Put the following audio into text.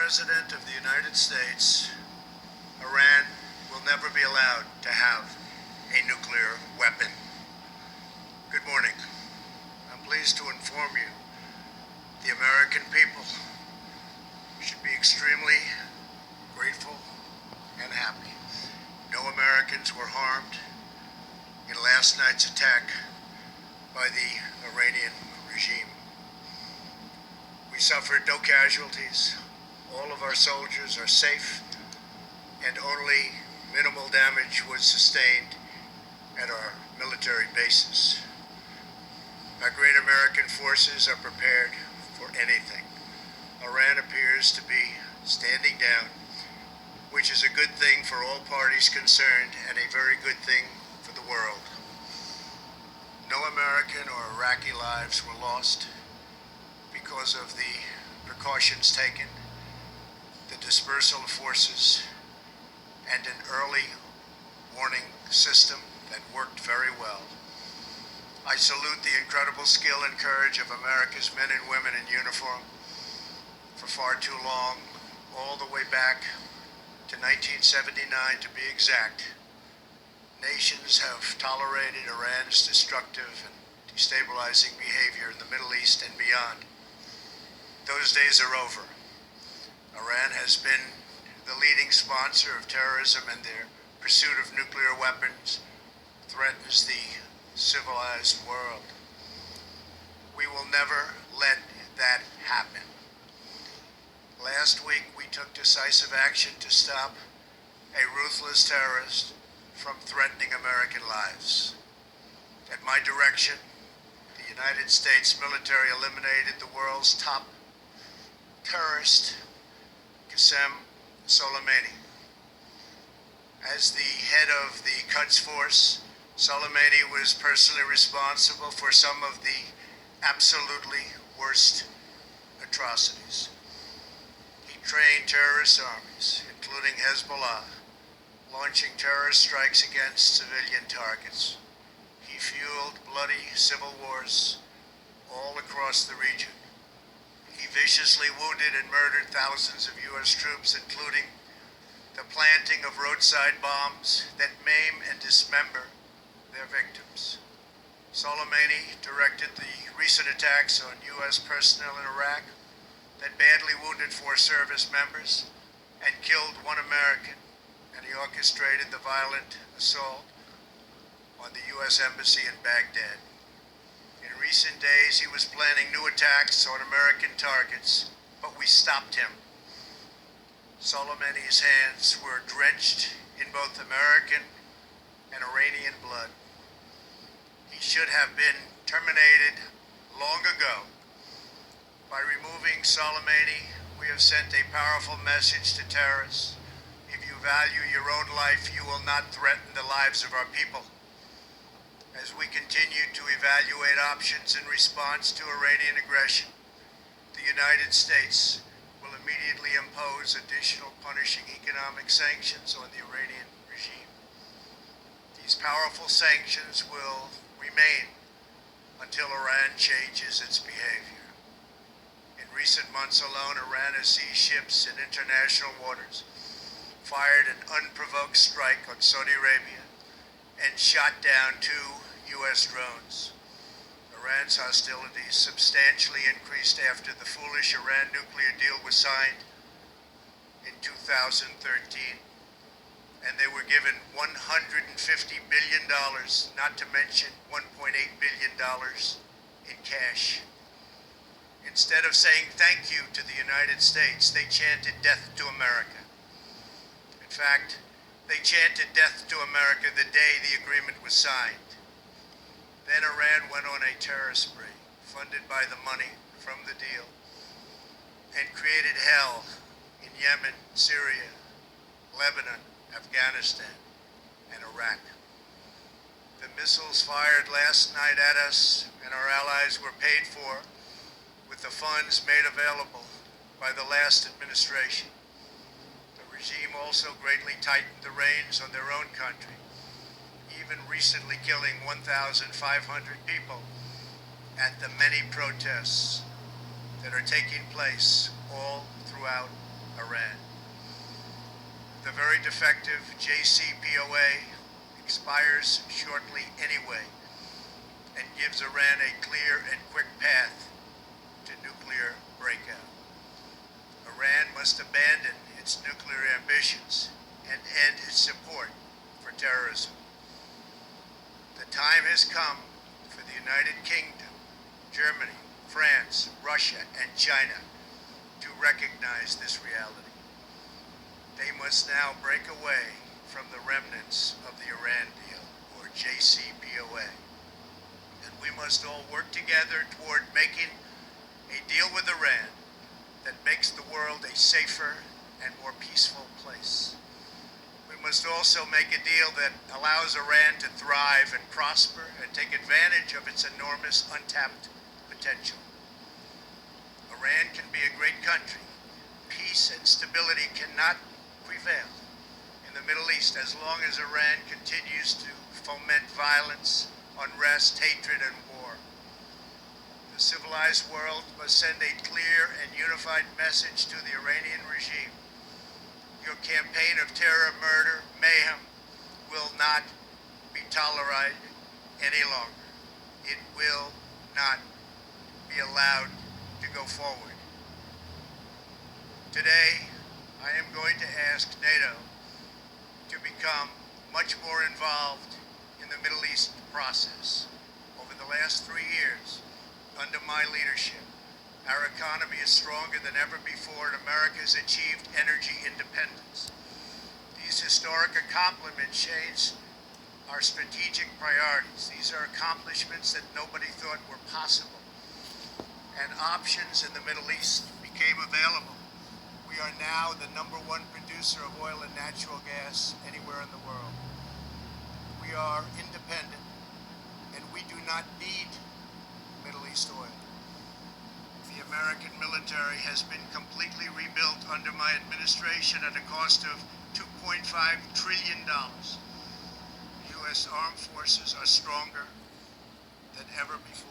President of the United States, Iran will never be allowed to have a nuclear weapon. Good morning. I'm pleased to inform you the American people should be extremely grateful and happy. No Americans were harmed in last night's attack by the Iranian regime. We suffered no casualties. All of our soldiers are safe, and only minimal damage was sustained at our military bases. Our great American forces are prepared for anything. Iran appears to be standing down, which is a good thing for all parties concerned and a very good thing for the world. No American or Iraqi lives were lost because of the precautions taken, the dispersal of forces, and an early warning system that worked very well. I salute the incredible skill and courage of America's men and women in uniform. For far too long, all the way back to 1979 to be exact, nations have tolerated Iran's destructive and destabilizing behavior in the Middle East and beyond. Those days are over. Iran has been the leading sponsor of terrorism, and their pursuit of nuclear weapons threatens the civilized world. We will never let that happen. Last week, we took decisive action to stop a ruthless terrorist from threatening American lives. At my direction, the United States military eliminated the world's top terrorist, Qasem Soleimani. As the head of the Quds Force, Soleimani was personally responsible for some of the absolutely worst atrocities. He trained terrorist armies, including Hezbollah, launching terrorist strikes against civilian targets. He fueled bloody civil wars all across the region. He viciously wounded and murdered thousands of U.S. troops, including the planting of roadside bombs that maim and dismember their victims. Soleimani directed the recent attacks on U.S. personnel in Iraq that badly wounded 4 service members and killed 1 American, and he orchestrated the violent assault on the U.S. Embassy in Baghdad. In recent days, he was planning new attacks on American targets, but we stopped him. Soleimani's hands were drenched in both American and Iranian blood. He should have been terminated long ago. By removing Soleimani, we have sent a powerful message to terrorists. If you value your own life, you will not threaten the lives of our people. As we continue to evaluate options in response to Iranian aggression, the United States will immediately impose additional punishing economic sanctions on the Iranian regime. These powerful sanctions will remain until Iran changes its behavior. In recent months alone, Iran has seized ships in international waters, fired an unprovoked strike on Saudi Arabia, and shot down 2 U.S. drones. Iran's hostilities substantially increased after the foolish Iran nuclear deal was signed in 2013, and they were given $150 billion, not to mention $1.8 billion in cash. Instead of saying thank you to the United States, they chanted death to America. In fact, they chanted death to America the day the agreement was signed. Then Iran went on a terror spree, funded by the money from the deal, and created hell in Yemen, Syria, Lebanon, Afghanistan, and Iraq. The missiles fired last night at us and our allies were paid for with the funds made available by the last administration. The regime also greatly tightened the reins on their own country, even recently killing 1,500 people at the many protests that are taking place all throughout Iran. The very defective JCPOA expires shortly anyway and gives Iran a clear and quick path to nuclear breakout. Iran must abandon its nuclear ambitions and end its support for terrorism. The time has come for the United Kingdom, Germany, France, Russia, and China to recognize this reality. They must now break away from the remnants of the Iran deal, or JCPOA. And we must all work together toward making a deal with Iran that makes the world a safer and more peaceful place. We must also make a deal that allows Iran to thrive and prosper and take advantage of its enormous untapped potential. Iran can be a great country. Peace and stability cannot prevail in the Middle East as long as Iran continues to foment violence, unrest, hatred, and war. The civilized world must send a clear and unified message to the Iranian regime. Your campaign of terror, murder, mayhem will not be tolerated any longer. It will not be allowed to go forward. Today, I am going to ask NATO to become much more involved in the Middle East process. Over the last 3 years, under my leadership, our economy is stronger than ever before, and America has achieved energy independence. These historic accomplishments change our strategic priorities. These are accomplishments that nobody thought were possible. And options in the Middle East became available. We are now the #1 producer of oil and natural gas anywhere in the world. We are independent, and we do not need Middle East oil. The American military has been completely rebuilt under my administration at a cost of $2.5 trillion. U.S. armed forces are stronger than ever before.